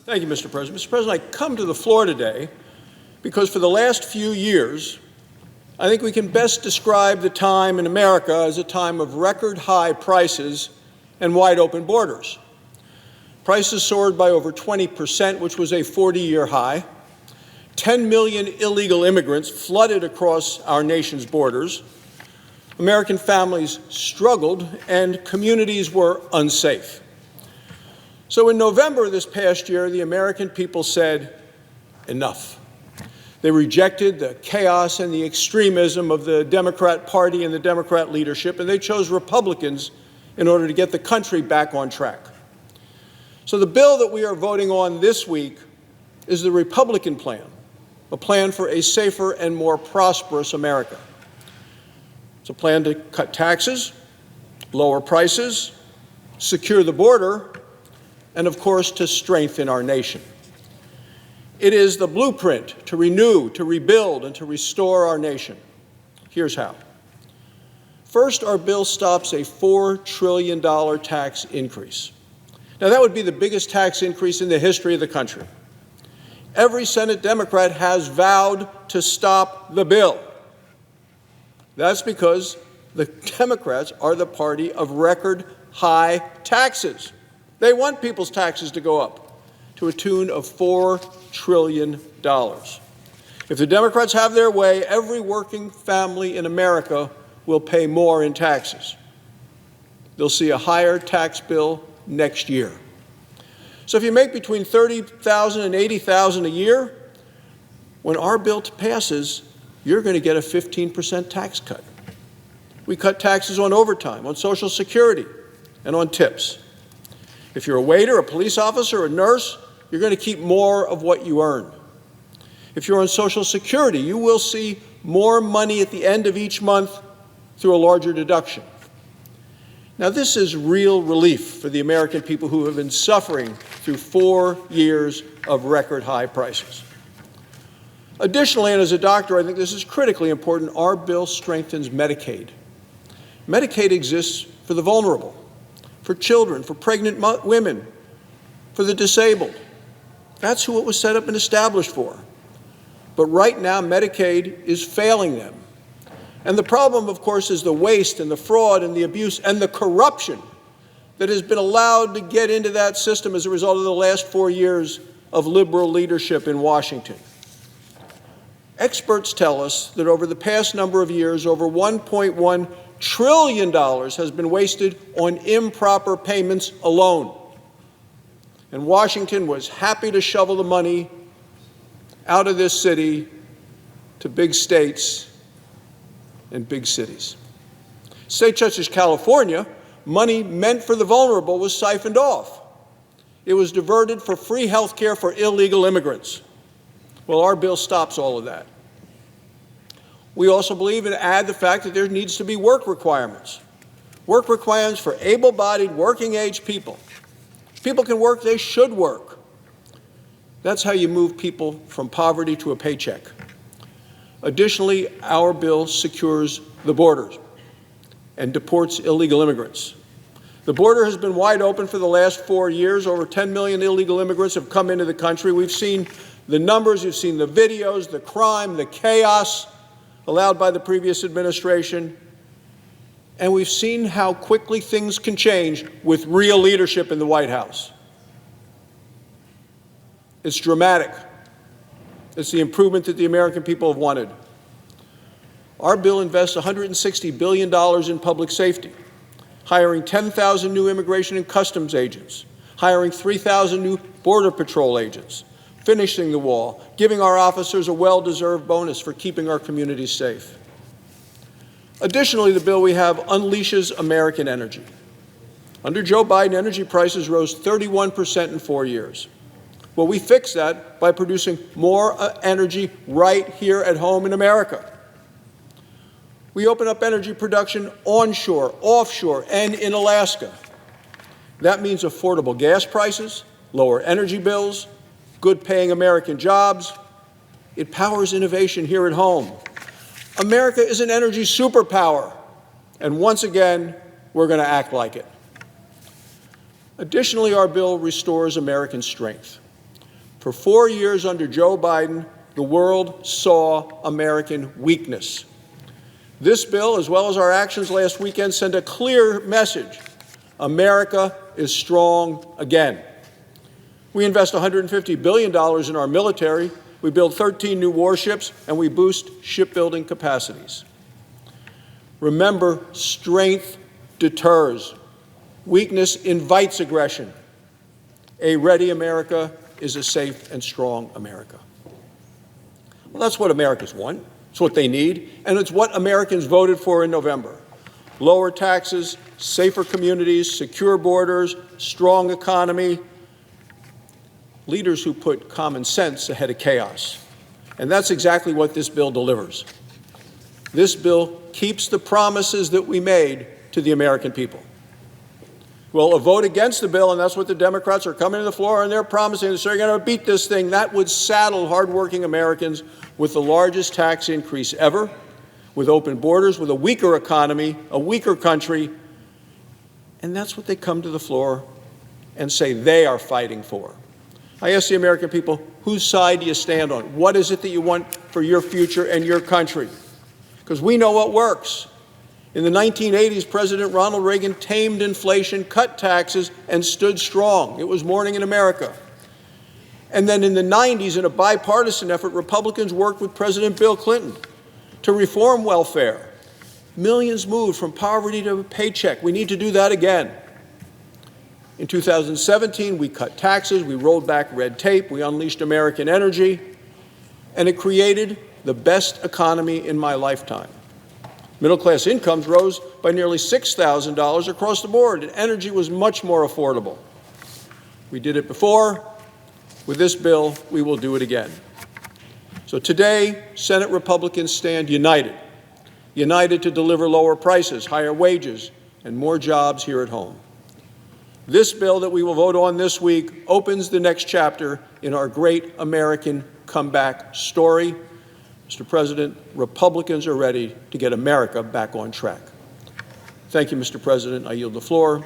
Thank you, Mr. President. Mr. President, I come to the floor today because for the last few years, I think we can best describe the time in America as a time of record high prices and wide open borders. Prices soared by over 20%, which was a 40-year high. 10 million illegal immigrants flooded across our nation's borders. American families struggled and communities were unsafe. So in November this past year, the American people said, enough. They rejected the chaos and the extremism of the Democrat Party and the Democrat leadership, and they chose Republicans in order to get the country back on track. So the bill that we are voting on this week is the Republican plan, a plan for a safer and more prosperous America. It's a plan to cut taxes, lower prices, secure the border, and of course, to strengthen our nation. It is the blueprint to renew, to rebuild, and to restore our nation. Here's how. First, our bill stops a $4 trillion tax increase. Now, that would be the biggest tax increase in the history of the country. Every Senate Democrat has vowed to stop the bill. That's because the Democrats are the party of record high taxes. They want people's taxes to go up to a tune of $4 trillion. If the Democrats have their way, every working family in America will pay more in taxes. They'll see a higher tax bill next year. So if you make between $30,000 and $80,000 a year, when our bill passes, you're going to get a 15% tax cut. We cut taxes on overtime, on Social Security, and on tips. If you're a waiter, a police officer, a nurse, you're going to keep more of what you earn. If you're on Social Security, you will see more money at the end of each month through a larger deduction. Now, this is real relief for the American people who have been suffering through 4 years of record high prices. Additionally, and as a doctor, I think this is critically important, our bill strengthens Medicaid. Medicaid exists for the vulnerable, for children, for pregnant women, for the disabled. That's who it was set up and established for. But right now, Medicaid is failing them. And the problem, of course, is the waste and the fraud and the abuse and the corruption that has been allowed to get into that system as a result of the last 4 years of liberal leadership in Washington. Experts tell us that over the past number of years, over $1.1 trillion has been wasted on improper payments alone. And Washington was happy to shovel the money out of this city to big states and big cities. States such as California, money meant for the vulnerable was siphoned off. It was diverted for free health care for illegal immigrants. Well, our bill stops all of that. We also believe and add the fact that there needs to be work requirements. Work requirements for able-bodied, working-age people. If people can work, they should work. That's how you move people from poverty to a paycheck. Additionally, our bill secures the borders and deports illegal immigrants. The border has been wide open for the last 4 years. Over 10 million illegal immigrants have come into the country. We've seen the numbers, you've seen the videos, the crime, the chaos allowed by the previous administration. And we've seen how quickly things can change with real leadership in the White House. It's dramatic. It's the improvement that the American people have wanted. Our bill invests $160 billion in public safety, hiring 10,000 new immigration and customs agents, hiring 3,000 new Border Patrol agents, finishing the wall, giving our officers a well-deserved bonus for keeping our communities safe. Additionally, the bill we have unleashes American energy. Under Joe Biden, energy prices rose 31% in 4 years. Well, we fix that by producing more energy right here at home in America. We open up energy production onshore, offshore, and in Alaska. That means affordable gas prices, lower energy bills, good-paying American jobs. It powers innovation here at home. America is an energy superpower, and once again, we're going to act like it. Additionally, our bill restores American strength. For 4 years under Joe Biden, the world saw American weakness. This bill, as well as our actions last weekend, send a clear message. America is strong again. We invest $150 billion in our military, we build 13 new warships, and we boost shipbuilding capacities. Remember, strength deters. Weakness invites aggression. A ready America is a safe and strong America. Well, that's what Americans want. It's what they need, and it's what Americans voted for in November. Lower taxes, safer communities, secure borders, strong economy, leaders who put common sense ahead of chaos. And that's exactly what this bill delivers. This bill keeps the promises that we made to the American people. Well, a vote against the bill, and that's what the Democrats are coming to the floor, and they're promising that they're going to beat this thing. That would saddle hardworking Americans with the largest tax increase ever, with open borders, with a weaker economy, a weaker country. And that's what they come to the floor and say they are fighting for. I ask the American people, whose side do you stand on? What is it that you want for your future and your country? Because we know what works. In the 1980s, President Ronald Reagan tamed inflation, cut taxes, and stood strong. It was morning in America. And then in the 90s, in a bipartisan effort, Republicans worked with President Bill Clinton to reform welfare. Millions moved from poverty to a paycheck. We need to do that again. In 2017, we cut taxes, we rolled back red tape, we unleashed American energy, and it created the best economy in my lifetime. Middle-class incomes rose by nearly $6,000 across the board, and energy was much more affordable. We did it before. With this bill, we will do it again. So today, Senate Republicans stand united to deliver lower prices, higher wages, and more jobs here at home. This bill that we will vote on this week opens the next chapter in our great American comeback story. Mr. President, Republicans are ready to get America back on track. Thank you, Mr. President. I yield the floor